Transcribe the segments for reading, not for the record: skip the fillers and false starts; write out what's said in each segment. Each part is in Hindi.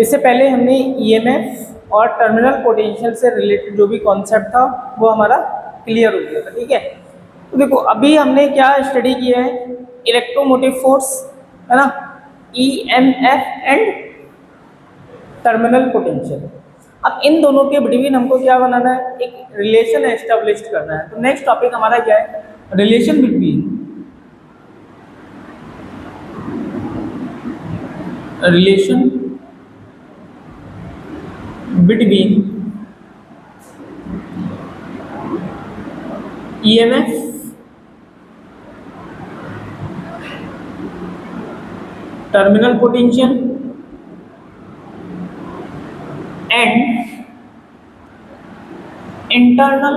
इससे पहले हमने ईएमएफ और टर्मिनल पोटेंशियल से रिलेटेड जो भी कॉन्सेप्ट था वो हमारा क्लियर हो गया था, ठीक है। तो देखो अभी हमने क्या स्टडी किया है, इलेक्ट्रोमोटिव फोर्स, है ना, ईएमएफ एंड टर्मिनल पोटेंशियल। अब इन दोनों के बिटवीन हमको क्या बनाना है, एक रिलेशन एस्टेब्लिश करना है। तो नेक्स्ट टॉपिक हमारा क्या है, relation between EMF terminal potential and internal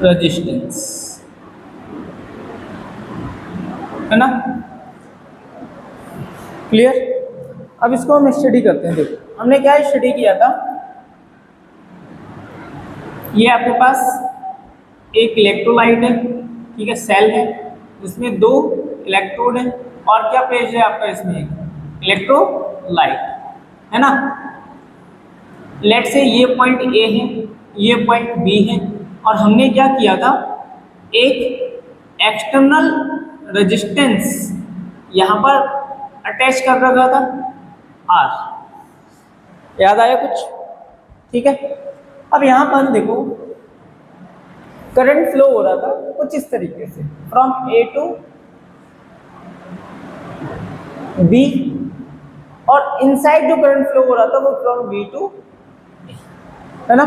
resistance, है ना, क्लियर। अब इसको हम स्टडी करते हैं। देखो हमने क्या स्टडी किया था, ये आपके पास एक इलेक्ट्रोलाइट है, ठीक है, सेल है, जिसमें दो इलेक्ट्रोड है और क्या पेज है आपका इसमें, एक इलेक्ट्रोलाइट, है ना। लेट से ये पॉइंट ए है, ये पॉइंट बी है, और हमने क्या किया था, एक एक्सटर्नल रेजिस्टेंस यहाँ पर अटैच कर रखा था, आर। याद आया कुछ, ठीक है। अब यहाँ पर देखो करंट फ्लो हो रहा था कुछ इस तरीके से, फ्रॉम ए टू बी, और इनसाइड जो करंट फ्लो हो रहा था वो फ्रॉम बी टू, है ना।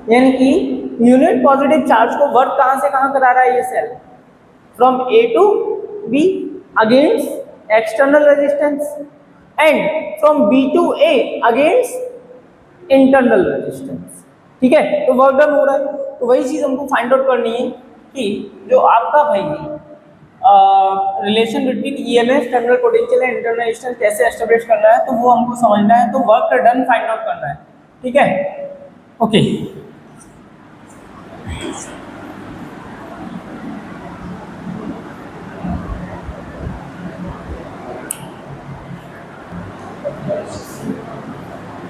यानी कि यूनिट पॉजिटिव चार्ज को वर्क कहां से कहां करा रहा है ये cell, from A to B against external resistance and from B to A against internal resistance, ठीक है। तो वर्क डन हो रहा है। तो वही चीज हमको फाइंड आउट करनी है कि जो आपका भाई relation between EMF, terminal potential and internal resistance कैसे एस्टेब्लिश करना है, तो वो हमको समझना है। तो वर्क डन फाइंड आउट करना है, ठीक है, ओके।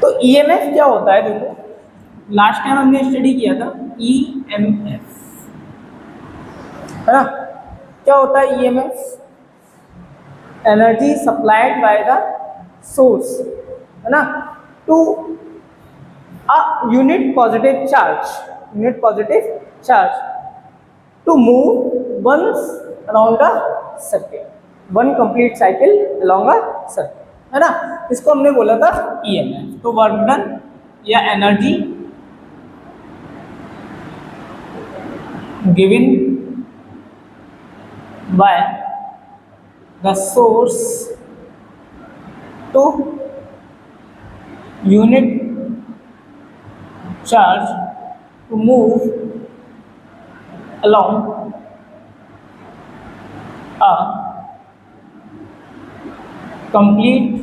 तो ईएमएफ क्या होता है, देखो लास्ट टाइम हमने स्टडी किया था ईएमएफ, है ना। क्या होता है EMF, energy supplied by the source, है ना, to a unit positive charge to move once around the circuit, one complete cycle along a circuit, है ना। इसको हमने बोला था ईएमएफ। तो वर्क डन या energy given by the source to unit charge to move along a complete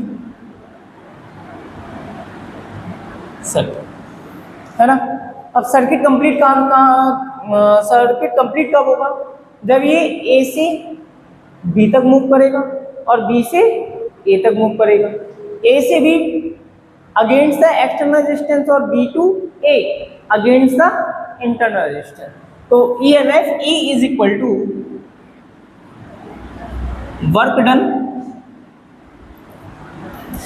circuit, है ना। अब सर्किट कंप्लीट सर्किट कंप्लीट कब होगा, जब ये ए से बी तक मूव करेगा और बी से ए तक मूव करेगा, ए से B against the external resistance और B to A against the internal resistance. तो EMF E is equal to work done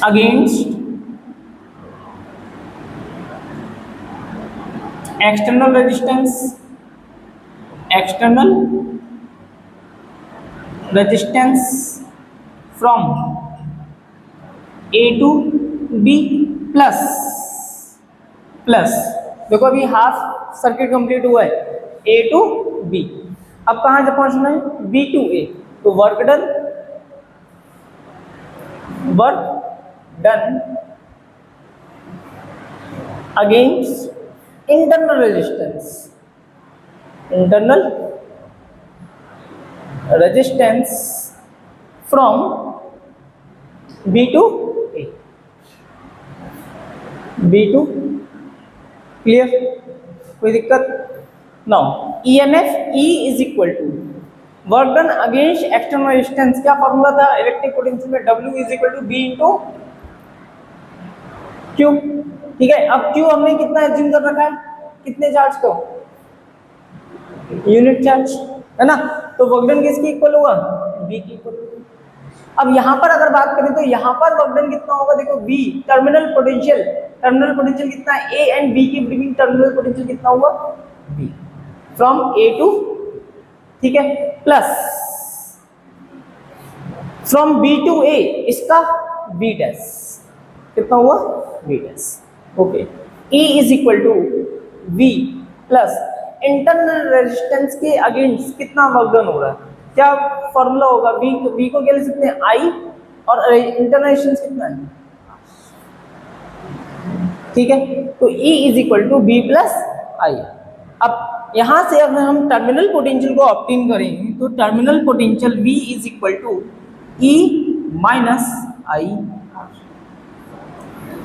against external resistance from A to B plus देखो अभी हाफ सर्किट कंप्लीट हुआ है, ए टू बी। अब कहां से पहुंचना है, बी टू ए। तो work done against internal resistance from B to A, clear, कोई दिक्कत। Now EMF E is equal to work done against external resistance. क्या फॉर्मूला था इलेक्ट्रिक पोटेंशियल में, W is equal to V into Q, ठीक है। अब क्यू हमने कितना एज्यूम कर रखा है, कितने चार्ज को, यूनिट चार्ज, है ना। तो वर्क डन किसकी इक्वल होगा, V की इक्वल। अब यहाँ पर अगर बात करें तो यहाँ पर वर्क डन कितना होगा, देखो V terminal potential, terminal potential कितना है, A एंड B की बिटवीन टर्मिनल पोटेंशियल कितना हुआ, V फ्रॉम A टू, ठीक है, plus from B to A इसका V डैश कितना हुआ, V dash, okay. E is equal to V plus internal resistance के अगेंस्ट कितना वर्क डन हो रहा है, क्या फॉर्मूला होगा, V को क्या लिख सकते हैं, I, और इंटरनल रेजिस्टेंस कितना है, ठीक है। तो E is equal to V plus I। अब यहां से अगर हम टर्मिनल पोटेंशियल को ऑब्टेन करेंगे तो terminal potential V is equal to E minus I,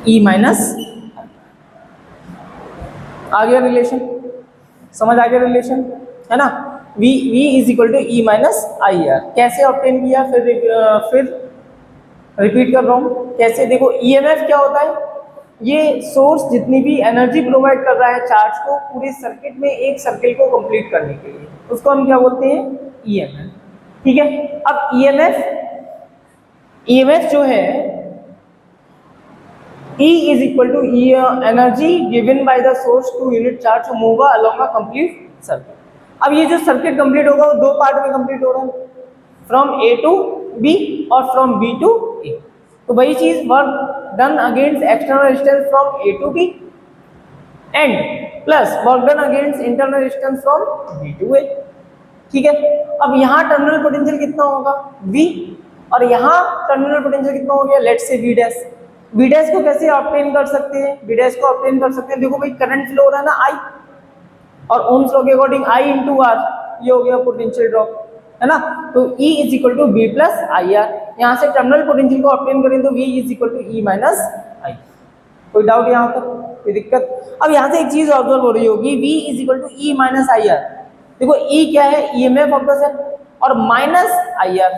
E minus, आ गया रिलेशन, समझ आ गया रिलेशन, है ना। V is equal to E minus I R. कैसे ऑब्टेन किया, फिर रिपीट कर रहा हूँ कैसे, देखो EMF क्या होता है, ये सोर्स जितनी भी एनर्जी प्रोवाइड कर रहा है चार्ज को पूरे सर्किट में एक सर्किल को कंप्लीट करने के लिए, उसको हम क्या बोलते हैं, EMF, ठीक है। अब EMF जो है, E is equal to E energy given by the source to unit charge to move along a complete circuit। अब ये जो सर्किट कंप्लीट होगा वो दो पार्ट में कंप्लीट हो रहा है, फ्रॉम A टू B और फ्रॉम B टू A। तो वही चीज work done against external resistance from A to B and plus work done against internal resistance from B to A, ठीक है। अब यहाँ टर्मिनल पोटेंशियल कितना होगा, V, और यहाँ टर्मिनल पोटेंशियल कितना हो गया, let's say V dash. V dash को कैसे ऑब्टेन कर सकते हैं, V डैश को ऑब्टेन कर सकते हैं, देखो भाई करंट फ्लो हो रहा है ना I, और ओम्स लॉ के अकॉर्डिंग I इंटू R, ये हो गया पोटेंशियल ड्रॉप, है ना। तो E is equal to V plus I R. यहाँ से टर्मिनल पोटेंशियल को ऑब्टेन करें तो V is equal to E minus I। कोई डाउट यहाँ पर, कोई दिक्कत। अब यहाँ से एक चीज ऑब्जर्व हो रही होगी, V is equal to E minus I R. देखो E क्या है, EMF ऑफ द सेल, और माइनस IR,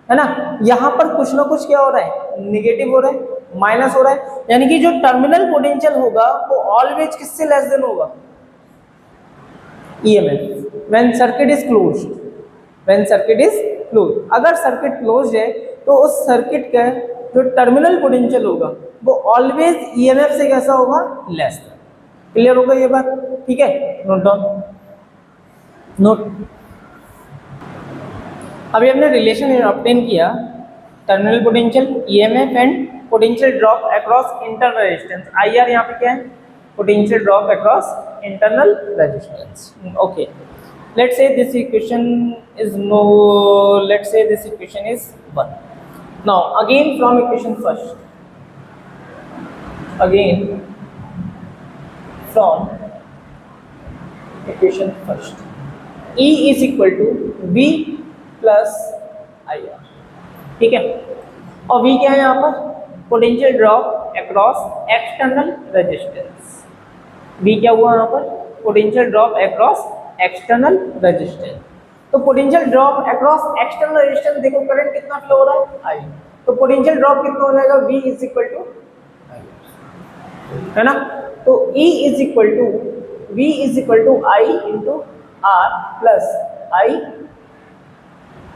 है ना। यहाँ पर कुछ ना कुछ क्या हो रहा है, निगेटिव हो रहा है, माइनस हो रहा है, यानी कि जो टर्मिनल पोटेंशियल होगा वो ऑलवेज किससे लेस देन होगा, EMF when circuit is closed, when circuit is closed. अगर सर्किट क्लोज्ड है तो उस सर्किट का जो टर्मिनल पोटेंशियल होगा वो ऑलवेज EMF से कैसा होगा, लेस। क्लियर होगा ये बात, ठीक है, नोट डाउन, नोट। अभी हमने रिलेशन ऑब्टेन किया, terminal potential, EMF and potential drop across internal resistance. IR यहाँ पे क्या है, potential drop across internal resistance, okay. Let's say this equation is no, let's say this equation is 1। Now again from equation first, again from equation first, E is equal to V plus IR, ठीक है। और V क्या है यहाँ पर, potential drop across external resistance. V क्या हुआ यहाँ पर, potential drop across external resistance. तो potential drop across external resistance, देखो करंट कितना फ्लो हो रहा है, I, तो पोटेंशियल ड्रॉप कितना हो जाएगा, V is equal to IR, है ना। तो E is equal to V is equal to I into R plus I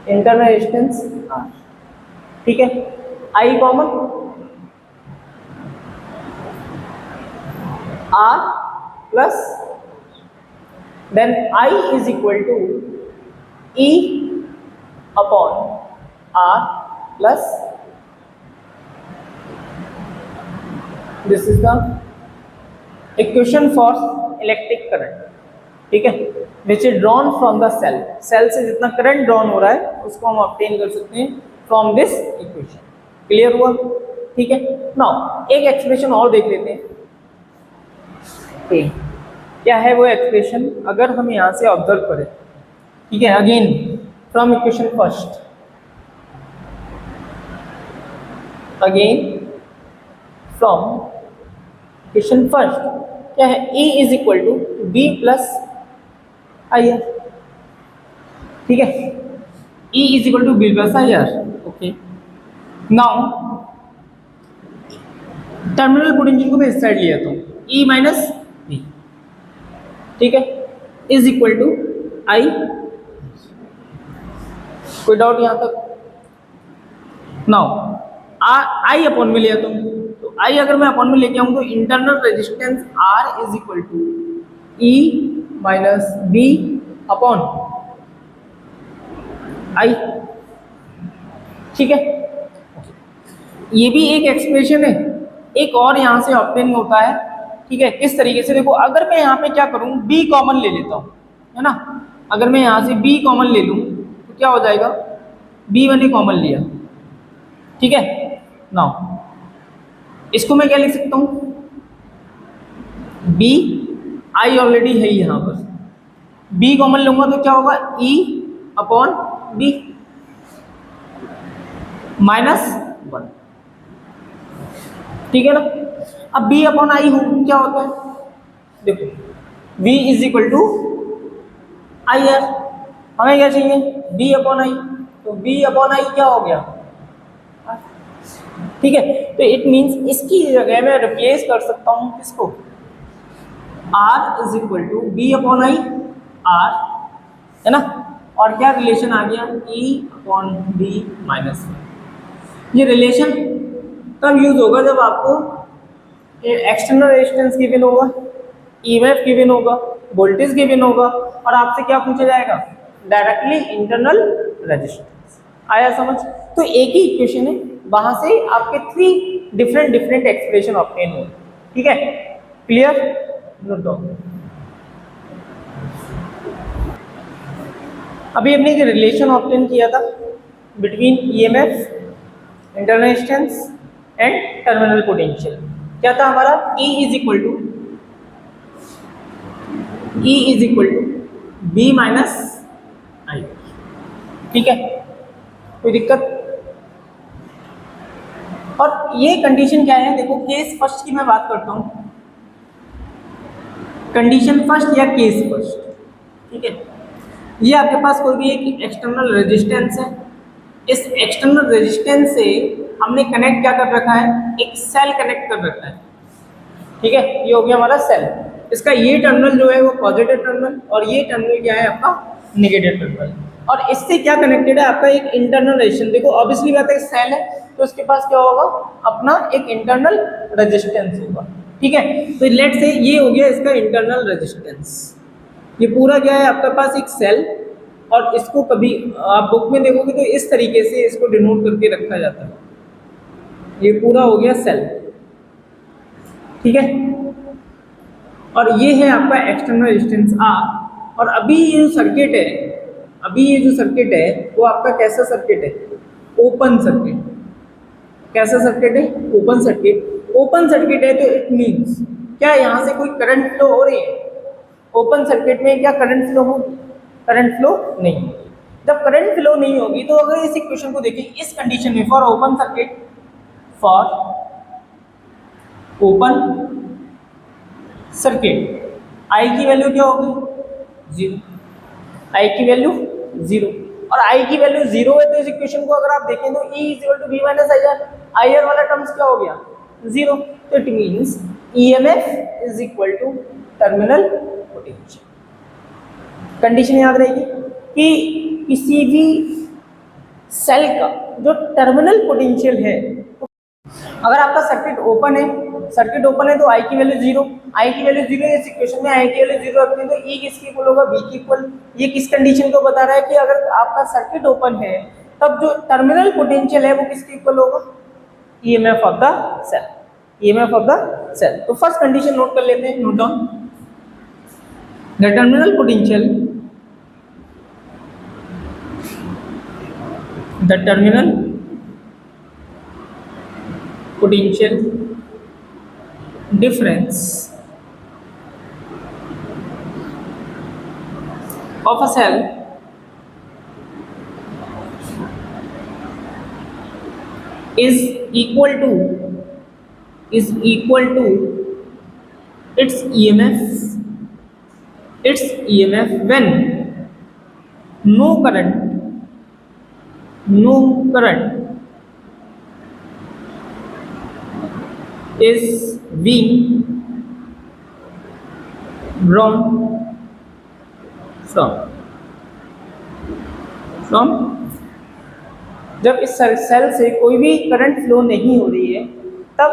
internal resistance R, ठीक है। I common, R plus then I is equal to E upon R plus this is the equation for electric current, ठीक है, which is drawn from the cell. Cell से जितना करंट ड्रॉन हो रहा है उसको हम ऑब्टेन कर सकते हैं फ्रॉम दिस इक्वेशन। क्लियर हुआ, ठीक है। नाउ एक एक्सप्रेशन और देख लेते हैं, क्या है वो एक्सप्रेशन, अगर हम यहाँ से ऑब्जर्व करें, ठीक है। Again from equation first, again from equation first, क्या है, E is equal to V plus IR, ठीक है। E is equal to V plus IR, okay. Now terminal potential को मैं इस साइड ले आता हूँ, ई माइनस वी, ठीक है, इज इक्वल टू आई। कोई डाउट यहाँ तक? नाउ आई अपॉन में ले आता हूँ, तो आई अगर मैं अपॉन में लेके आऊँ तो internal resistance R is equal to E minus V upon I, ठीक है। ये भी एक एक्सप्रेशन है, एक और यहाँ से ऑब्टेन होता है, ठीक है। किस तरीके से, देखो अगर मैं यहाँ पे क्या करूँ, बी कॉमन ले लेता हूँ, है ना। अगर मैं यहाँ से बी कॉमन ले लूँ तो क्या हो जाएगा, बी मैंने कॉमन लिया, ठीक है। नाउ इसको मैं क्या लिख सकता हूँ, बी, आई ऑलरेडी है यहाँ पर, बी कॉमन लूंगा तो क्या होगा, ई अपॉन बी माइनस 1, ठीक है ना। अब बी अपॉन आई हो क्या होता है, देखो v is equal to I R, हमें क्या चाहिए, b अपॉन आई, तो b अपॉन आई क्या हो गया, ठीक है। तो इट मीन्स इसकी जगह मैं रिप्लेस कर सकता हूँ किसको, r is equal to V upon I R, है ना। और क्या रिलेशन आ गया, e अपॉन बी माइनस। ये रिलेशन तब यूज होगा जब आपको एक्सटर्नल रेजिस्टेंस गिवन होगा, ईएमएफ गिवन होगा, वोल्टेज गिवन होगा, और आपसे क्या पूछा जाएगा, डायरेक्टली इंटरनल रेजिस्टेंस। आया समझ? तो एक ही इक्वेशन है, वहां से आपके 3 डिफरेंट एक्सप्रेशन ऑब्टेन हो, ठीक है। क्लियर? Note down. अभी हमने एक रिलेशन ऑब्टेन किया था between EMF, internal resistance and terminal potential. क्या था हमारा, E is equal to B minus I, ठीक है। कोई दिक्कत? और ये कंडीशन क्या है, देखो केस फर्स्ट की मैं बात करता हूँ, कंडीशन फर्स्ट या केस फर्स्ट, ठीक है। ये आपके पास कोई भी एक एक्सटर्नल रेजिस्टेंस है, इस एक्सटर्नल रेजिस्टेंस से हमने कनेक्ट क्या कर रखा है, एक सेल कनेक्ट कर रखा है, ठीक है। ये हो गया हमारा सेल, इसका ये टर्मिनल जो है वो पॉजिटिव टर्मिनल, और ये टर्मिनल क्या है आपका, नेगेटिव टर्मिनल। और इससे क्या कनेक्टेड है आपका, एक इंटरनल रेजिस्टेंस। देखो ऑब्वियसली बात है, सेल है तो उसके पास क्या होगा, अपना एक इंटरनल रेजिस्टेंस होगा, ठीक है। तो लेट से ये हो गया इसका इंटरनल रेजिस्टेंस। ये पूरा क्या है आपके पास, एक सेल, और इसको कभी आप बुक में देखोगे तो इस तरीके से इसको डिनोट करके रखा जाता है। ये पूरा हो गया सेल, ठीक है। और ये है आपका एक्सटर्नल रेजिस्टेंस R। और अभी ये जो सर्किट है, वो आपका कैसा सर्किट है, ओपन सर्किट। कैसा सर्किट है, ओपन सर्किट। ओपन सर्किट है तो इट मीन्स क्या, यहाँ से कोई करंट फ्लो हो रही है, ओपन सर्किट में क्या करंट फ्लो होगी, करंट फ्लो नहीं होगी। जब करंट फ्लो नहीं होगी तो अगर इस इक्वेशन को देखें, इस कंडीशन में फॉर ओपन सर्किट, आई की वैल्यू क्या होगी, 0, आई की वैल्यू 0। और आई की वैल्यू 0 है तो इस इक्वेशन को अगर आप देखें तो E is equal to B minus I R, I R वाला टर्म्स क्या हो गया, 0। तो it means EMF is equal to terminal potential. Condition याद रहेगी कि किसी भी सेल का जो टर्मिनल पोटेंशियल है, अगर आपका सर्किट ओपन है तो आई की वैल्यू 0, आई की वैल्यू 0, इस इक्वेशन में आई की वैल्यू 0 रखते हैं तो E किसके इक्वल होगा, B की इक्वल। ये किस कंडीशन को बता रहा है कि अगर आपका सर्किट ओपन है तब जो टर्मिनल पोटेंशियल है वो किसके इक्वल होगा, EMF of the cell, EMF of the cell. तो फर्स्ट कंडीशन नोट कर लेते हैं, note down. The terminal potential difference of a cell is equal to its EMF when no current is being drawn from जब इस सेल से कोई भी करंट फ्लो नहीं हो रही है तब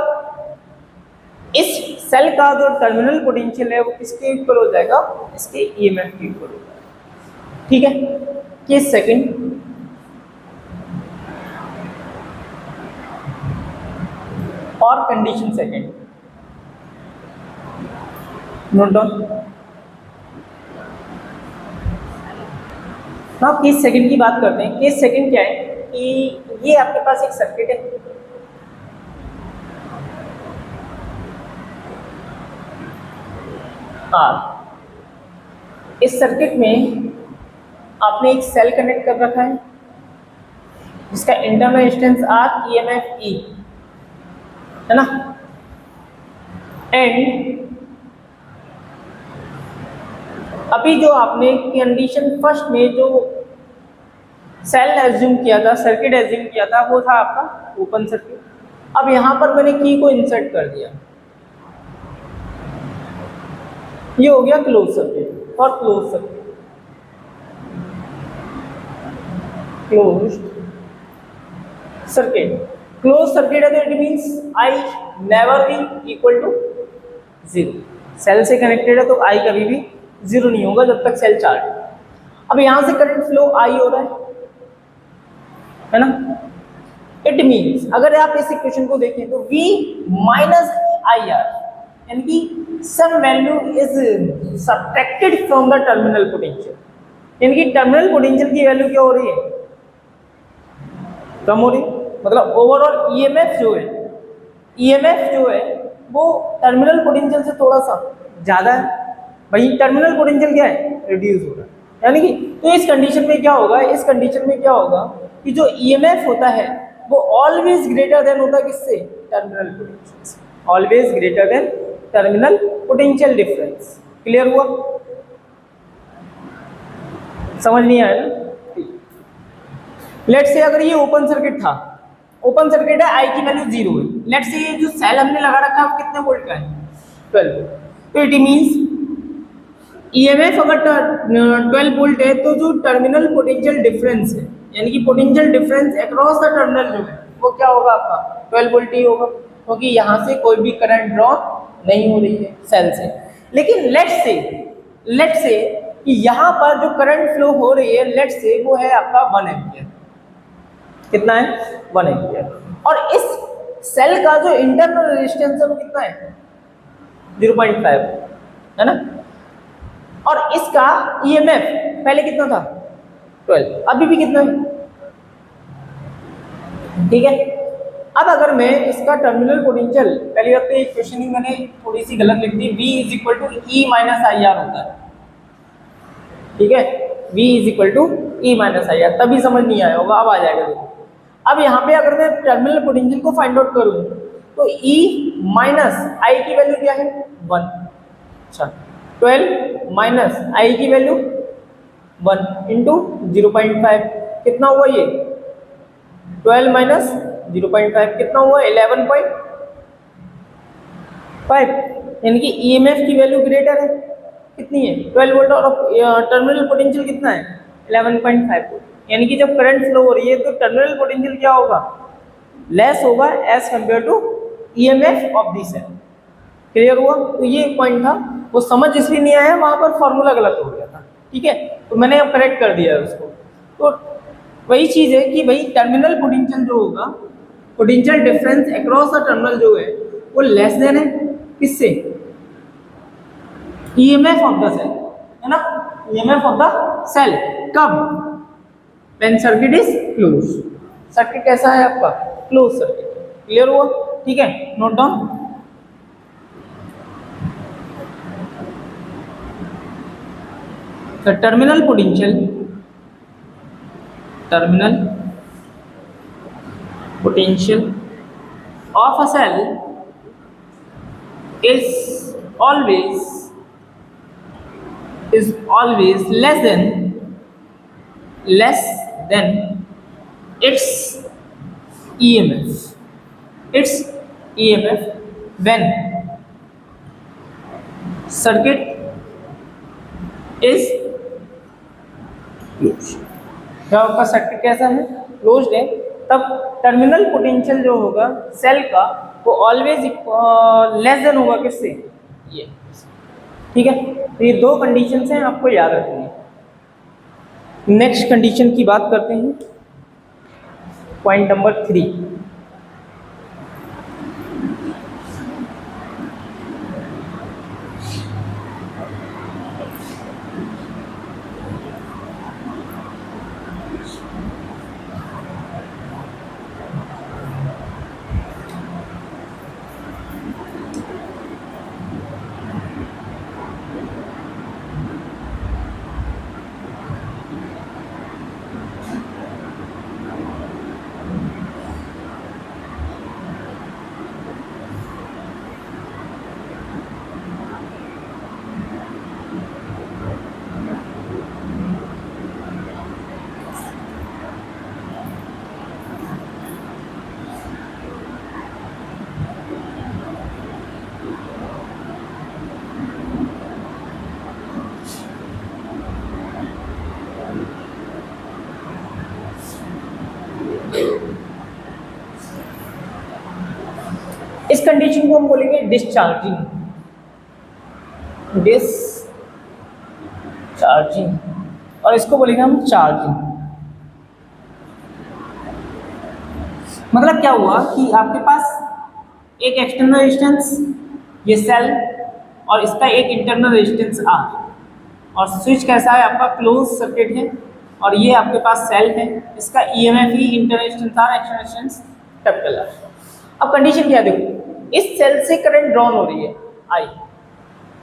इस सेल का जो टर्मिनल पोटेंशियल है वो किसके इक्वल हो जाएगा, इसके ईएमएफ के इक्वल हो जाएगा। ठीक है, केस सेकंड, और कंडीशन सेकंड, नोट डाउन। ना केस सेकंड की बात करते हैं। केस सेकंड क्या है कि ये आपके पास एक सर्किट है, इस सर्किट में आपने एक सेल कनेक्ट कर रखा है जिसका इंटरनल रेजिस्टेंस आर, ईएमएफ ई है ना, एंड अभी जो आपने कंडीशन फर्स्ट में जो सेल एज्यूम किया था, सर्किट एज्यूम किया था, वो था आपका ओपन सर्किट। अब यहां पर मैंने की को इंसर्ट कर दिया, ये हो गया क्लोज सर्किट। और close circuit, close circuit, close circuit है तो it means I never be equal to zero. Cell से कनेक्टेड है तो आई कभी भी जीरो नहीं होगा जब तक सेल चार्ज। अब यहां से करंट फ्लो आई हो रहा है ना, इट मींस अगर आप इस इक्वेशन को देखें तो V माइनस आई आर यानी कि some value is subtracted from the terminal potential, यानी कि टर्मिनल पोटेंशियल की वैल्यू क्या हो रही है, कम हो रही है। मतलब ओवरऑल ईएमएफ जो है, ईएमएफ जो है वो टर्मिनल पोटेंशियल से थोड़ा सा ज्यादा है, वही टर्मिनल पोटेंशियल क्या है, रिड्यूस हो रहा है। यानी कि तो इस कंडीशन में क्या होगा, इस कंडीशन में क्या होगा कि जो ईएमएफ होता है वो ऑलवेज ग्रेटर देन होता है किससे, टर्मिनल पोटेंशियल से, always greater than terminal potential difference. Clear हुआ, समझ नहीं आया ना। लेट्स से अगर ये ओपन सर्किट था, ओपन सर्किट है, आई की वैल्यू 0 है। लेट्स से ये जो सेल हमने लगा रखा है वो कितने वोल्ट का है, 12। तो इट मींस ईएमएफ अगर 12 वोल्ट है तो जो टर्मिनल पोटेंशियल डिफरेंस है, यानी कि potential difference across the terminal जो है वो क्या होगा आपका 12 वोल्ट ही होगा, क्योंकि यहाँ से कोई भी करंट ड्रॉ नहीं हो रही है सेल से। लेकिन लेट्स से कि यहाँ पर जो करंट फ्लो हो रही है, लेट्स से वो है आपका 1 एम्पियर। कितना है, 1 एम्पियर। और इस सेल का जो इंटरनल रेजिस्टेंस है वो कितना है, 0.5 है ना। और इसका ईएमएफ पहले कितना था, 12, अभी भी कितना है, ठीक है। अब अगर मैं इसका टर्मिनल पोटेंशियल, पहली बात तो इक्वेशन ही मैंने थोड़ी सी गलत लिख दी, V is equal to E minus I R होता है, ठीक है। V is equal to E minus I R, तभी समझ नहीं आया होगा, अब आ जाएगा देखो। अब यहाँ पे अगर मैं टर्मिनल पोटेंशियल को फाइंड आउट करूँ तो E माइनस आई की वैल्यू क्या है, 1। अच्छा, 12 माइनस आई की वैल्यू 1 इंटू 0.5 कितना हुआ, ये 12 माइनस 0.5 कितना हुआ, 11.5, यानी कि ईएमएफ की वैल्यू ग्रेटर है, कितनी है, 12 वोल्ट, और टर्मिनल पोटेंशियल कितना है, 11.5 वोल्ट। यानी कि जब करंट फ्लो हो रही है तो टर्मिनल पोटेंशियल क्या होगा, लेस होगा as compare to EMF of the cell. Clear हुआ। तो ये पॉइंट था, वो समझ इसलिए नहीं आया, वहां पर फॉर्मूला गलत हो गया था, ठीक है, तो मैंने अब करेक्ट कर दिया है उसको। तो वही चीज है कि भाई टर्मिनल पोटेंशियल जो होगा, potential difference across the terminal जो है वो लेस देन है किससे, ईएमएफ ऑफ द सेल, है ना, ईएमएफ ऑफ द सेल। कब, when circuit is close. Circuit कैसा है आपका, क्लोज सर्किट। क्लियर हुआ, ठीक है, note down. The terminal potential of a cell is always less than its EMF. When circuit is close, जब आपका सर्किट कैसा है, क्लोज्ड है, तब टर्मिनल पोटेंशियल जो होगा सेल का वो ऑलवेज लेस देन होगा किससे, ये, ठीक है। तो ये दो कंडीशंस हैं, आपको याद रखनी है। नेक्स्ट कंडीशन की बात करते हैं, पॉइंट नंबर 3। इस कंडीशन को हम बोलेंगे डिस्चार्जिंग, डिस्चार्जिंग, और इसको बोलेंगे हम चार्जिंग। मतलब क्या हुआ कि आपके पास एक एक्सटर्नल रेजिस्टेंस ये सेल और इसका एक इंटरनल रेजिस्टेंस आर, और स्विच कैसा है आपका, क्लोज सर्किट है, और ये आपके पास सेल है, इसका ईएमएफ ही internal resistance R, external resistance capital R. अब कंडीशन क्या, देखो इस सेल से करंट ड्रॉन हो रही है आई,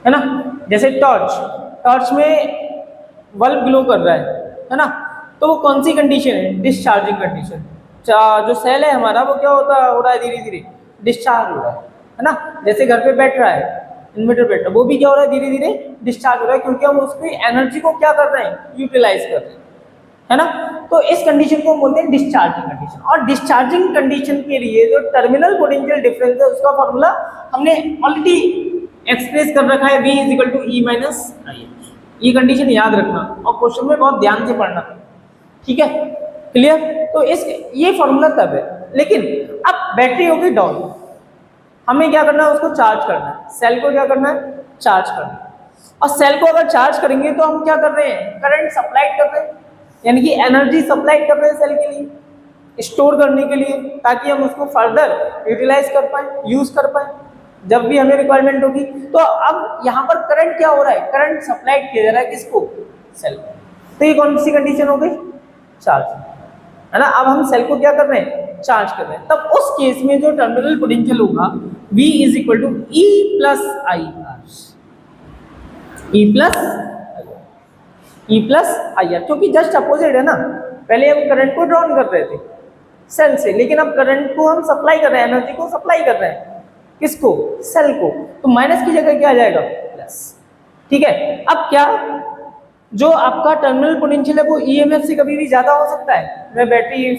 है ना, जैसे टॉर्च में बल्ब ग्लो कर रहा है ना, तो वो कौन सी कंडीशन है, डिस्चार्जिंग कंडीशन। जो सेल है हमारा वो क्या होता हो रहा है, धीरे धीरे डिस्चार्ज हो रहा है ना, जैसे घर पे बैठ रहा है इन्वर्टर बैठ रहा है, वो भी क्या हो रहा है, धीरे धीरे डिस्चार्ज हो रहा है, क्योंकि हम उसकी एनर्जी को क्या कर रहे हैं, यूटिलाइज कर रहे हैं, है ना। तो इस कंडीशन को हम बोलते हैं डिस्चार्जिंग कंडीशन। और डिस्चार्जिंग कंडीशन के लिए जो टर्मिनल पोटेंशियल डिफरेंस है उसका फॉर्मूला हमने ऑलरेडी एक्सप्रेस कर रखा है, V = E - I। ये कंडीशन याद रखना और क्वेश्चन में बहुत ध्यान से पढ़ना, ठीक है, क्लियर। तो ये फॉर्मूला तब है, लेकिन अब बैटरी होगी डाउन, हमें क्या करना है, उसको चार्ज करना है, सेल को क्या करना है, चार्ज करना है। और सेल को अगर चार्ज करेंगे तो हम क्या कर रहे हैं, करंट सप्लाई कर रहे हैं, यानी कि एनर्जी सप्लाई कर रहे हैं सेल के लिए, स्टोर करने के लिए, ताकि हम उसको फर्दर यूटिलाइज कर पाए, यूज कर पाए जब भी हमें रिक्वायरमेंट होगी। तो अब यहाँ पर करंट क्या हो रहा है, करंट सप्लाई किया जा रहा है किसको, सेल को। तो ये कौन सी कंडीशन हो गई, चार्ज, है ना। अब हम सेल को क्या कर रहे हैं, चार्ज कर रहे हैं, तब उस केस में जो टर्मिनल पोटेंशियल होगा V = E + IR, E + IR, क्योंकि जस्ट अपोजिट है ना। पहले हम करंट को ड्रॉन कर रहे थे सेल से, लेकिन अब करंट को हम सप्लाई कर रहे हैं, एनर्जी को सप्लाई कर रहे हैं किसको, सेल को, तो माइनस की जगह क्या आ जाएगा, प्लस, ठीक है। अब क्या, जो आपका टर्मिनल पोटेंशियल है वो ईएमएफ से कभी भी ज्यादा हो सकता है, मैं बैटरी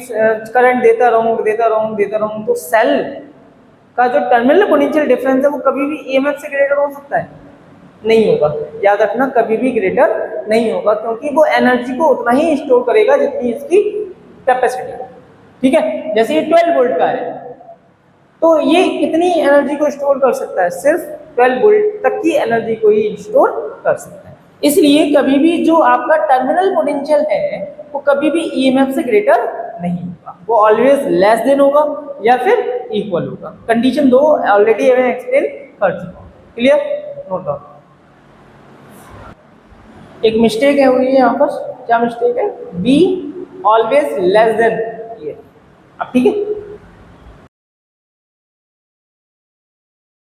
करंट देता रहूं, तो सेल का जो टर्मिनल पोटेंशियल डिफरेंस है वो कभी भी ईएमएफ से ग्रेटर हो सकता है, नहीं होगा, याद रखना, कभी भी ग्रेटर नहीं होगा, क्योंकि वो एनर्जी को उतना ही स्टोर करेगा जितनी इसकी कैपेसिटी है, ठीक है। जैसे ये 12 वोल्ट का है, तो ये कितनी एनर्जी को स्टोर कर सकता है, सिर्फ 12 वोल्ट तक की एनर्जी को ही स्टोर कर सकता है। इसलिए कभी भी जो आपका टर्मिनल पोटेंशियल है वो कभी भी ईएमएफ से ग्रेटर नहीं होगा, वो ऑलवेज लेस देन होगा या फिर इक्वल होगा। कंडीशन 2 ऑलरेडी मैं एक्सप्लेन कर चुका हूँ, क्लियर, नोट डाउन। एक मिस्टेक है हुई है यहाँ पर, क्या मिस्टेक है, B ऑलवेज लेस देन ये, अब ठीक है।